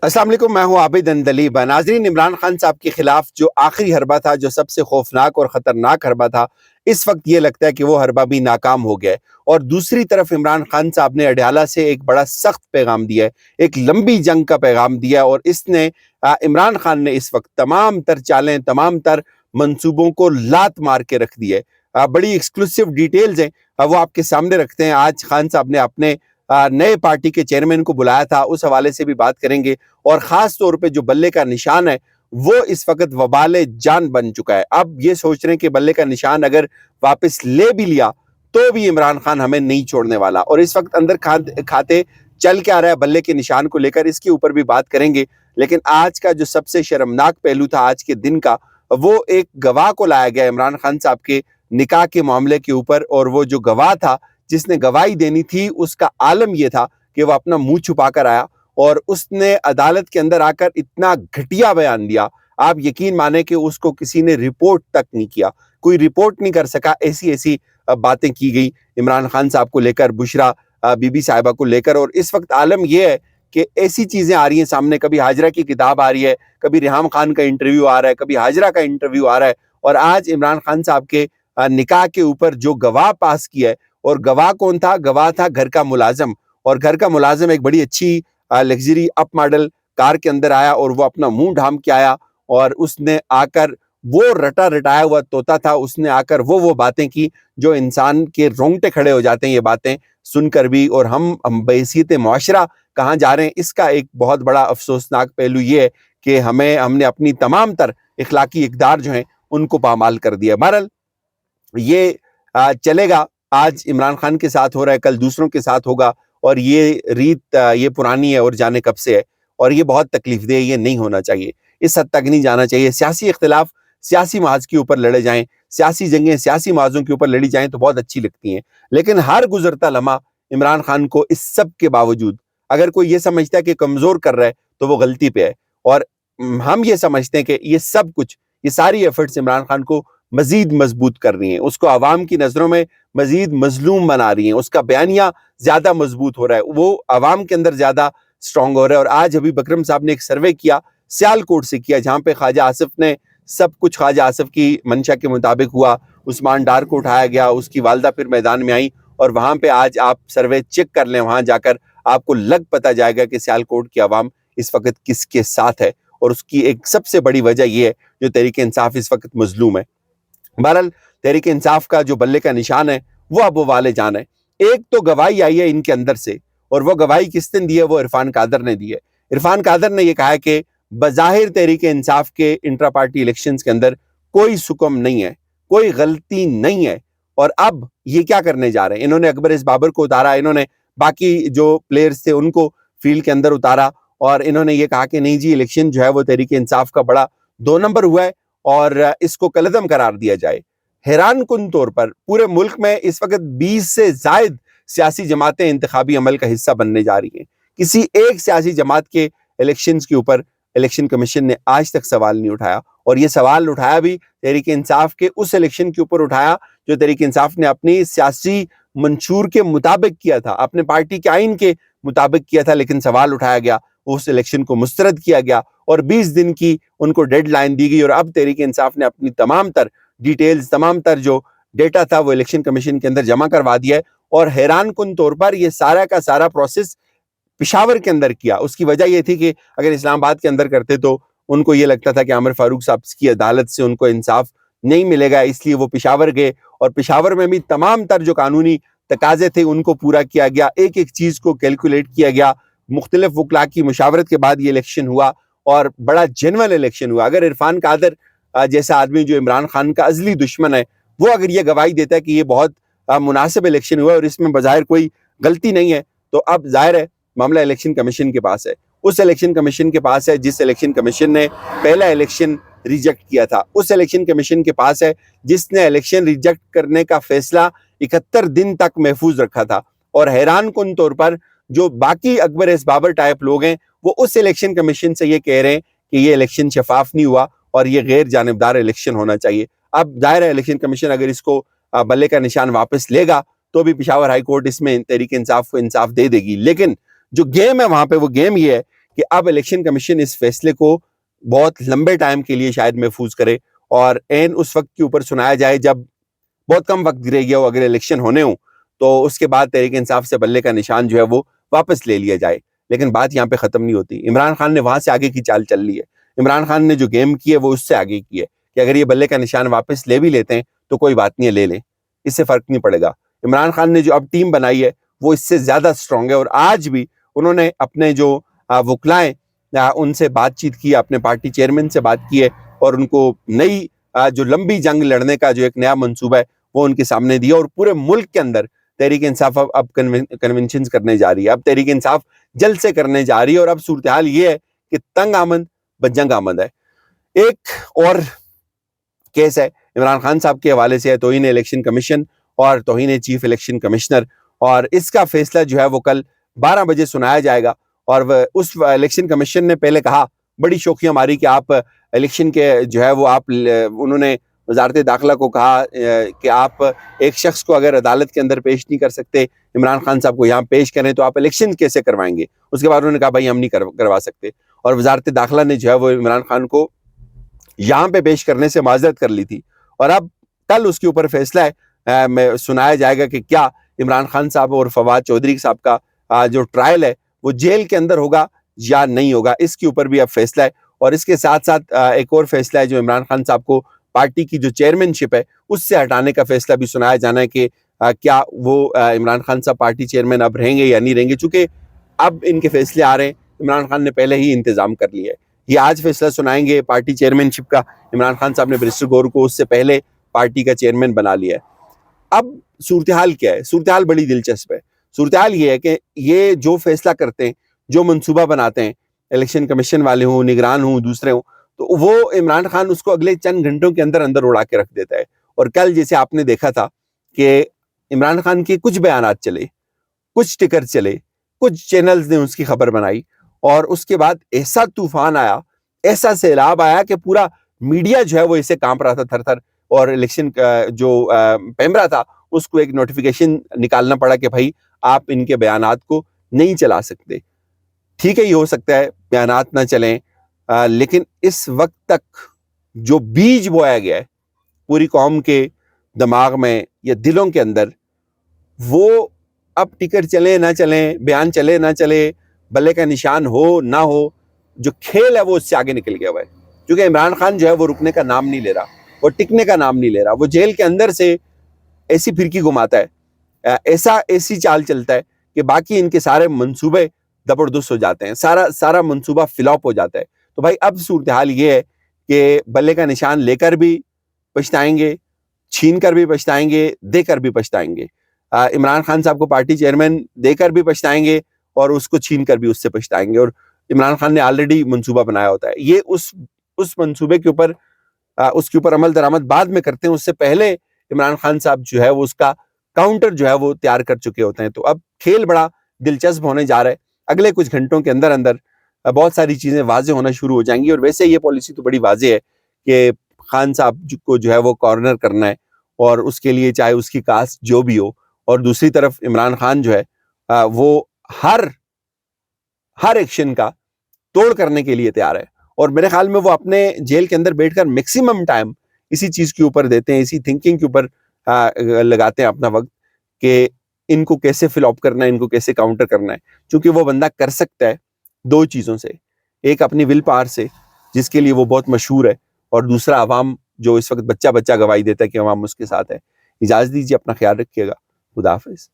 अस्सलाम वालेकुम, मैं हूं आबिद अंदलीब। नाज़रीन, इमरान खान साहब के खिलाफ जो आखिरी हरबा था, जो सबसे खौफनाक और ख़तरनाक हरबा था, इस वक्त ये लगता है कि वो हरबा भी नाकाम हो गया है। और दूसरी तरफ इमरान खान साहब ने अडयाला से एक बड़ा सख्त पैगाम दिया है, एक लंबी जंग का पैगाम दिया है। और इसने इमरान खान ने इस वक्त तमाम तर चालें, तमाम तर मंसूबों को लात मार के रख दिया है। बड़ी एक्सक्लूसिव डिटेल्स हैं, वो आपके सामने रखते हैं। आज खान साहब ने अपने नए पार्टी के चेयरमैन को बुलाया था, उस हवाले से भी बात करेंगे। और खास तौर पे जो बल्ले का निशान है वो इस वक्त वबाले जान बन चुका है। अब ये सोच रहे हैं कि बल्ले का निशान अगर वापस ले भी लिया तो भी इमरान खान हमें नहीं छोड़ने वाला। और इस वक्त अंदर खाते चल क्या रहा है बल्ले के निशान को लेकर, इसके ऊपर भी बात करेंगे। लेकिन आज का जो सबसे शर्मनाक पहलू था आज के दिन का, वो एक गवाह को लाया गया इमरान खान साहब के निकाह के मामले के ऊपर। और वो जो गवाह था जिसने गवाही देनी थी, उसका आलम यह था कि वो अपना मुंह छुपा कर आया और उसने अदालत के अंदर आकर इतना घटिया बयान दिया, आप यकीन माने कि उसको किसी ने रिपोर्ट तक नहीं किया, कोई रिपोर्ट नहीं कर सका। ऐसी ऐसी बातें की गई इमरान खान साहब को लेकर, बुशरा बीबी साहिबा को लेकर। और इस वक्त आलम यह है कि ऐसी चीजें आ रही हैं सामने, कभी हाजरा की किताब आ रही है, कभी रिहाम खान का इंटरव्यू आ रहा है, कभी हाजरा का इंटरव्यू आ रहा है। और आज इमरान खान साहब के निकाह के ऊपर जो गवाह पास किया है, और गवाह कौन था? गवाह था घर का मुलाजिम। और घर का मुलाजिम एक बड़ी अच्छी लग्जरी अप मॉडल कार के अंदर आया और वो अपना मुंह ढांप के आया। और उसने आकर, वो रटा रटाया हुआ तोता था, उसने आकर वो बातें की जो इंसान के रोंगटे खड़े हो जाते हैं ये बातें सुनकर भी। और हम बहैसियत मुआशरा कहाँ जा रहे हैं, इसका एक बहुत बड़ा अफसोसनाक पहलू ये है कि हमने अपनी तमाम तर इखलाकी इकदार जो हैं उनको पामाल कर दिया। बहरहाल ये चलेगा, आज इमरान खान के साथ हो रहा है, कल दूसरों के साथ होगा। और ये रीत ये पुरानी है और जाने कब से है, और ये बहुत तकलीफदेह, ये नहीं होना चाहिए, इस हद तक नहीं जाना चाहिए। सियासी इख्तिलाफ सियासी महाज के ऊपर लड़े जाएं, सियासी जंगें सियासी महाजों के ऊपर लड़ी जाएं तो बहुत अच्छी लगती हैं। लेकिन हर गुजरता लम्हा इमरान खान को इस सब के बावजूद अगर कोई ये समझता है कि कमजोर कर रहा है तो वो गलती पे है। और हम ये समझते हैं कि ये सब कुछ, ये सारी एफर्ट्स इमरान खान को मजीद मजबूत कर रही हैं, उसको आवाम की नजरों में मजीद मजलूम बना रही हैं, उसका बयानिया ज्यादा मजबूत हो रहा है, वो आवाम के अंदर ज्यादा स्ट्रांग हो रहा है। और आज अभी बकरम साहब ने एक सर्वे किया, सियालकोट से किया, जहां पे ख्वाजा आसिफ ने सब कुछ ख्वाजा आसिफ की मंशा के मुताबिक हुआ। उस्मान डार को उठाया गया, उसकी वालदा फिर मैदान में आई, और वहां पे आज आप सर्वे चेक कर लें, वहां जाकर आपको लग पता जाएगा कि सियालकोट की आवाम इस वक्त किसके साथ है। और उसकी एक सबसे बड़ी वजह यह है जो तहरीक इंसाफ इस वक्त मजलूम है। बहरहाल तहरीक इंसाफ का जो बल्ले का निशान है वो अब वो वाले जान है। एक तो गवाही आई है इनके अंदर से, और वो गवाही किसने दी है? वो इरफान कादर ने दी है। इरफान कादर ने यह कहा है कि बज़ाहिर तहरीक इंसाफ के इंट्रा पार्टी इलेक्शंस के अंदर कोई सुकम नहीं है, कोई गलती नहीं है। और अब ये क्या करने जा रहे हैं? इन्होंने अकबर इस बाबर को उतारा, इन्होंने बाकी जो प्लेयर्स थे उनको फील्ड के अंदर उतारा, और इन्होंने ये कहा कि नहीं जी, इलेक्शन जो है वो तहरीक इंसाफ का बड़ा 2 नंबर हुआ है और इसको कलअदम करार दिया जाए। हैरान कुन तौर पर पूरे मुल्क में इस वक्त 20 से जायद सियासी जमातें इंतखाबी अमल का हिस्सा बनने जा रही हैं। किसी एक सियासी जमात के इलेक्शंस के ऊपर इलेक्शन कमीशन ने आज तक सवाल नहीं उठाया। और ये सवाल उठाया भी तहरीक इंसाफ के उस इलेक्शन के ऊपर उठाया जो तहरीक इंसाफ ने अपनी सियासी मंशूर के मुताबिक किया था, अपने पार्टी के आइन के मुताबिक किया था, लेकिन सवाल उठाया गया, उस इलेक्शन को मुस्तरद किया गया और 20 दिन की उनको डेडलाइन दी गई। और अब तहरीक इंसाफ ने अपनी तमाम तर डिटेल्स, तमाम तर जो डेटा था वो इलेक्शन कमीशन के अंदर जमा करवा दिया है। और हैरान कुन तौर पर ये सारा का सारा प्रोसेस पिशावर के अंदर किया। उसकी वजह यह थी कि अगर इस्लामाबाद के अंदर करते तो उनको ये लगता था कि आमिर फारूक साहब की अदालत से उनको इंसाफ नहीं मिलेगा, इसलिए वो पिशावर गए। और पिशावर में भी तमाम तर जो कानूनी तकाजे थे उनको पूरा किया गया, एक एक चीज को कैलकुलेट किया गया। मुख्तलिफ वकला की मुशावरत के बाद ये इलेक्शन हुआ और बड़ा जेन्युइन इलेक्शन हुआ। अगर इरफान कादर जैसा आदमी जो इमरान खान का अजली दुश्मन है, वो अगर ये गवाही देता है कि ये बहुत मुनासिब इलेक्शन हुआ और इसमें बज़ाहिर कोई गलती नहीं है, तो अब जाहिर है मामला इलेक्शन कमीशन के पास है, उस इलेक्शन कमीशन के पास है जिस इलेक्शन कमीशन ने पहला इलेक्शन रिजेक्ट किया था, उस इलेक्शन कमीशन के पास है जिसने इलेक्शन रिजेक्ट करने का फैसला 71 दिन तक महफूज रखा था। और हैरान कुन तौर पर जो बाकी अकबर एस बाबर टाइप लोग हैं वो उस इलेक्शन कमीशन से ये कह रहे हैं कि ये इलेक्शन शफाफ नहीं हुआ और ये गैर जानिबदार इलेक्शन होना चाहिए। अब जाहिर है इलेक्शन कमीशन अगर इसको बल्ले का निशान वापस लेगा तो भी पिशावर हाई कोर्ट इसमें तहरीक इंसाफ को इंसाफ दे देगी। लेकिन जो गेम है वहां पे, वो गेम ये है کہ اب الیکشن کمیشن اس فیصلے کو بہت لمبے ٹائم کے لیے شاید محفوظ کرے اور عین اس وقت کے اوپر سنایا جائے جب بہت کم وقت رہ گیا ہو اگر الیکشن ہونے ہوں، تو اس کے بعد تحریک انصاف سے بلے کا نشان جو ہے وہ واپس لے لیا جائے. لیکن بات یہاں پہ ختم نہیں ہوتی. عمران خان نے وہاں سے آگے کی چال چل لی ہے. عمران خان نے جو گیم کی ہے وہ اس سے آگے کی ہے کہ اگر یہ بلے کا نشان واپس لے بھی لیتے ہیں تو کوئی بات نہیں ہے، لے لیں، اس سے فرق نہیں پڑے گا. عمران خان نے جو اب ٹیم بنائی ہے وہ اس سے زیادہ اسٹرانگ ہے، اور آج بھی انہوں نے اپنے جو وکلائیں ان سے بات چیت کی، اپنے پارٹی چیئرمین سے بات کی ہے، اور ان کو نئی جو لمبی جنگ لڑنے کا جو ایک نیا منصوبہ ہے وہ ان کے سامنے دیا. اور پورے ملک کے اندر تحریک انصاف اب کنونشنز کرنے جا رہی ہے. اب تحریک انصاف جلد سے کرنے جا رہی ہے، اور اب صورتحال یہ ہے کہ تنگ آمد بجنگ آمد ہے. ایک اور کیس ہے عمران خان صاحب کے حوالے سے، توہین الیکشن کمیشن اور توہین چیف الیکشن کمشنر، اور اس کا فیصلہ جو ہے وہ کل 12 بجے سنایا جائے گا. اور اس الیکشن کمیشن نے پہلے کہا، بڑی شوخیاں ماری کہ آپ الیکشن کے جو ہے وہ انہوں نے وزارت داخلہ کو کہا کہ آپ ایک شخص کو اگر عدالت کے اندر پیش نہیں کر سکتے، عمران خان صاحب کو یہاں پیش کریں تو آپ الیکشن کیسے کروائیں گے. اس کے بعد انہوں نے کہا بھائی ہم نہیں کروا سکتے، اور وزارت داخلہ نے جو ہے وہ عمران خان کو یہاں پہ پیش کرنے سے معذرت کر لی تھی. اور اب کل اس کے اوپر فیصلہ ہے، سنایا جائے گا کہ کیا عمران خان صاحب اور فواد چودھری صاحب کا جو ٹرائل ہے وہ جیل کے اندر ہوگا یا نہیں ہوگا. اس کے اوپر بھی اب فیصلہ ہے. اور اس کے ساتھ ساتھ ایک اور فیصلہ ہے جو عمران خان صاحب کو پارٹی کی جو چیئرمین شپ ہے اس سے ہٹانے کا فیصلہ بھی سنایا جانا ہے کہ کیا وہ عمران خان صاحب پارٹی چیئرمین اب رہیں گے یا نہیں رہیں گے. چونکہ اب ان کے فیصلے آ رہے ہیں، عمران خان نے پہلے ہی انتظام کر لیا ہے. یہ آج فیصلہ سنائیں گے پارٹی چیئرمین شپ کا. عمران خان صاحب نے بریسٹر گور کو اس سے پہلے پارٹی کا چیئرمین بنا لیا ہے. اب صورتحال کیا ہے؟ صورتحال بڑی دلچسپ ہے. صورتحال یہ ہے کہ یہ جو فیصلہ کرتے ہیں، جو منصوبہ بناتے ہیں، الیکشن کمیشن والے ہوں، نگران ہوں، دوسرے ہوں، تو وہ عمران خان اس کو اگلے چند گھنٹوں کے اندر اندر اڑا کے رکھ دیتا ہے. اور کل جیسے آپ نے دیکھا تھا کہ عمران خان کے کچھ بیانات چلے، کچھ ٹکر چلے، کچھ چینلز نے اس کی خبر بنائی، اور اس کے بعد ایسا طوفان آیا، ایسا سیلاب آیا کہ پورا میڈیا جو ہے وہ اسے کانپ رہا تھا تھر تھر. اور الیکشن جو پیمرا تھا اس کو ایک نوٹیفیکیشن نکالنا پڑا کہ بھائی آپ ان کے بیانات کو نہیں چلا سکتے. ٹھیک ہے، یہ ہو سکتا ہے بیانات نہ چلیں، لیکن اس وقت تک جو بیج بویا گیا ہے پوری قوم کے دماغ میں یا دلوں کے اندر، وہ اب ٹکر چلے نہ چلیں، بیان چلے نہ چلے، بلے کا نشان ہو نہ ہو، جو کھیل ہے وہ اس سے آگے نکل گیا ہوا ہے. کیونکہ عمران خان جو ہے وہ رکنے کا نام نہیں لے رہا، وہ ٹکنے کا نام نہیں لے رہا. وہ جیل کے اندر سے ایسی پھرکی گھماتا ہے، ایسی چال چلتا ہے کہ باقی ان کے سارے منصوبے زبردست ہو جاتے ہیں، سارا منصوبہ فلاپ ہو جاتا ہے. تو بھائی اب صورتحال یہ ہے کہ بلے کا نشان لے کر بھی پچھتائیں گے، چھین کر بھی پچھتائیں گے، دے کر بھی پچھتائیں گے. عمران خان صاحب کو پارٹی چیئرمین دے کر بھی پچھتائیں گے، اور اس کو چھین کر بھی اس سے پچھتائیں گے. اور عمران خان نے آلریڈی منصوبہ بنایا ہوتا ہے. یہ اس منصوبے کے اوپر عمل درآمد بعد میں کرتے ہیں. اس سے پہلے عمران خان صاحب جو ہے وہ اس کا کاؤنٹر جو ہے وہ تیار کر چکے ہوتے ہیں. تو اب کھیل بڑا دلچسپ ہونے جا رہا ہے. اگلے کچھ گھنٹوں کے اندر اندر بہت ساری چیزیں واضح ہونا شروع ہو جائیں گی. اور ویسے یہ پالیسی تو بڑی واضح ہے کہ خان صاحب کو جو ہے وہ کارنر کرنا ہے، اور اس کے لیے چاہے اس کی کاسٹ جو بھی ہو. اور دوسری طرف عمران خان جو ہے وہ ہر ایکشن کا توڑ کرنے کے لیے تیار ہے. اور میرے خیال میں وہ اپنے جیل کے اندر بیٹھ کر میکسیمم ٹائم اسی چیز کے اوپر دیتے ہیں، اسی تھنکنگ کے اوپر لگاتے ہیں اپنا وقت کہ ان کو کیسے فل اپ کرنا ہے، ان کو کیسے کاؤنٹر کرنا ہے. چونکہ وہ بندہ کر سکتا ہے دو چیزوں سے، ایک اپنی ول پاور سے جس کے لیے وہ بہت مشہور ہے، اور دوسرا عوام جو اس وقت بچہ گواہی دیتا ہے کہ عوام اس کے ساتھ ہے. اجازت دیجیے، اپنا خیال رکھیے گا. خدا حافظ.